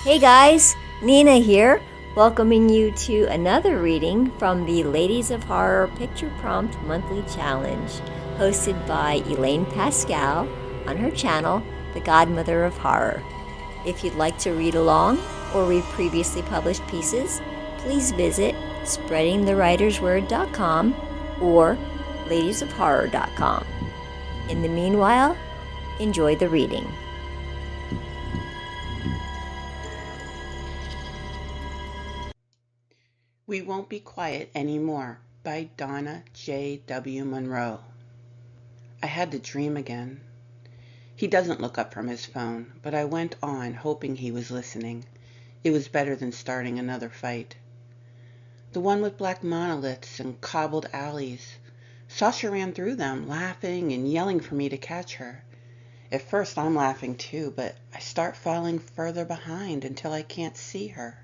Hey guys, Nina here, welcoming you to another reading from the Ladies of Horror Picture Prompt Monthly Challenge, hosted by Elaine Pascal on her channel, The Godmother of Horror. If you'd like to read along or read previously published pieces, please visit spreadingthewritersword.com or ladiesofhorror.com. In the meanwhile, enjoy the reading. We Won't Be Quiet Anymore by Donna J.W. Munro. I had the dream again. He doesn't look up from his phone, but I went on hoping he was listening. It was better than starting another fight. The one with black monoliths and cobbled alleys. Sasha ran through them, laughing and yelling for me to catch her. At first I'm laughing too, but I start falling further behind until I can't see her.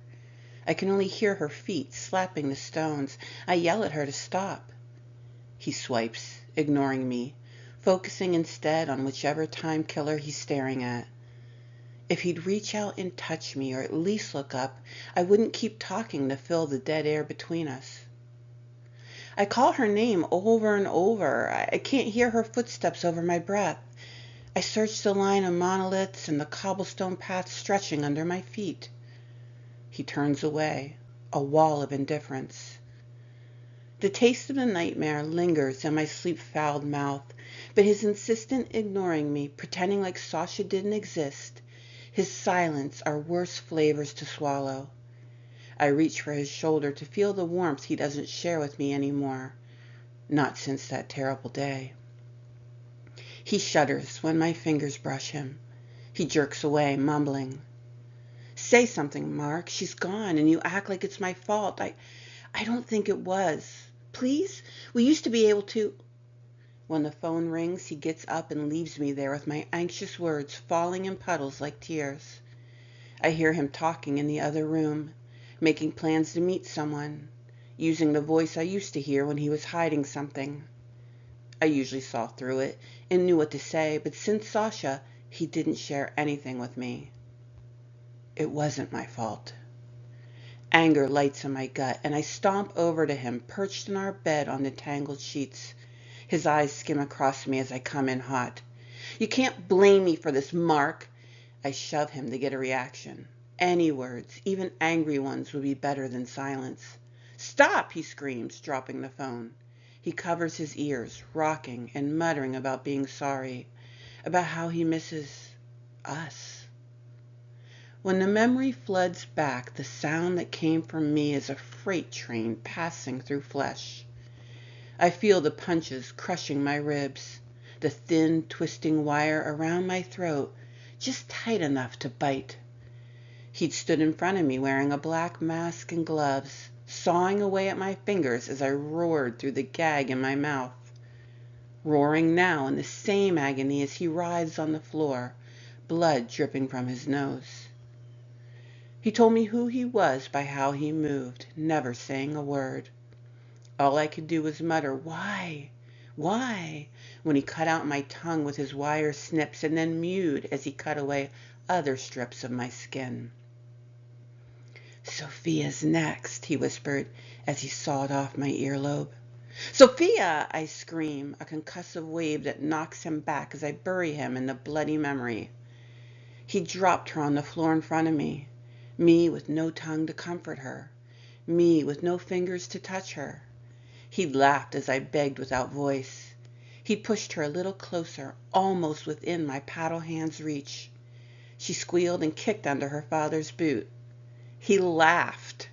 I can only hear her feet slapping the stones. I yell at her to stop. He swipes, ignoring me, focusing instead on whichever time killer he's staring at. If he'd reach out and touch me, or at least look up, I wouldn't keep talking to fill the dead air between us. I call her name over and over. I can't hear her footsteps over my breath. I search the line of monoliths and the cobblestone path stretching under my feet. He turns away, a wall of indifference. The taste of the nightmare lingers in my sleep-fouled mouth, but his insistent ignoring me, pretending like Sasha didn't exist, his silence are worse flavors to swallow. I reach for his shoulder to feel the warmth he doesn't share with me anymore, not since that terrible day. He shudders when my fingers brush him. He jerks away, mumbling. Say something, Mark. She's gone, and you act like it's my fault. I don't think it was. Please? We used to be able to... When the phone rings, he gets up and leaves me there with my anxious words falling in puddles like tears. I hear him talking in the other room, making plans to meet someone, using the voice I used to hear when he was hiding something. I usually saw through it and knew what to say, but since Sasha, he didn't share anything with me. It wasn't my fault. Anger lights in my gut, and I stomp over to him, perched in our bed on the tangled sheets. His eyes skim across me as I come in hot. You can't blame me for this, Mark. I shove him to get a reaction. Any words, even angry ones, would be better than silence. Stop, he screams, dropping the phone. He covers his ears, rocking and muttering about being sorry, about how he misses us. When the memory floods back, the sound that came from me is a freight train passing through flesh. I feel the punches crushing my ribs, the thin, twisting wire around my throat, just tight enough to bite. He'd stood in front of me wearing a black mask and gloves, sawing away at my fingers as I roared through the gag in my mouth. Roaring now in the same agony as he writhes on the floor, blood dripping from his nose. He told me who he was by how he moved, never saying a word. All I could do was mutter, "Why? Why?" when he cut out my tongue with his wire snips and then mewed as he cut away other strips of my skin. "Sophia's next," he whispered as he sawed off my earlobe. "Sophia!" I scream, a concussive wave that knocks him back as I bury him in the bloody memory. He dropped her on the floor in front of me. Me with no tongue to comfort her. Me with no fingers to touch her. He'd laughed as I begged without voice. He pushed her a little closer, almost within my paddle hand's reach. She squealed and kicked under her father's boot. He laughed.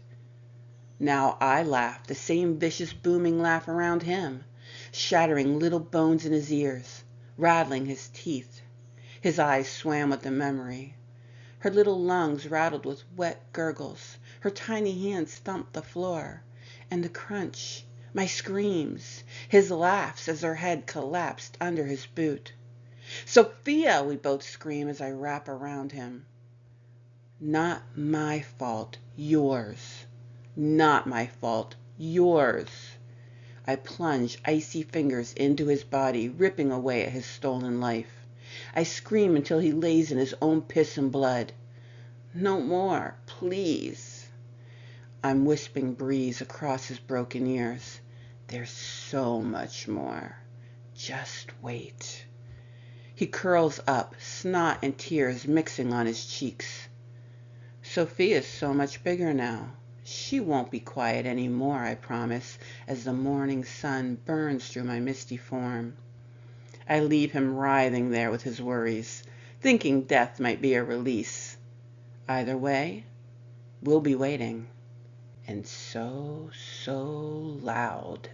Now I laughed, the same vicious booming laugh around him, shattering little bones in his ears, rattling his teeth. His eyes swam with the memory. Her little lungs rattled with wet gurgles. Her tiny hands thumped the floor. And the crunch, my screams, his laughs as her head collapsed under his boot. "Sophia!" we both scream as I wrap around him. Not my fault, yours. Not my fault, yours. I plunge icy fingers into his body, ripping away at his stolen life. I scream until he lays in his own piss and blood. No more, please. I'm whispering breeze across his broken ears. There's so much more. Just wait. He curls up, snot and tears mixing on his cheeks. Sophia's so much bigger now. She won't be quiet any more, I promise, as the morning sun burns through my misty form. I leave him writhing there with his worries, thinking death might be a release. Either way, we'll be waiting. And so, so loud.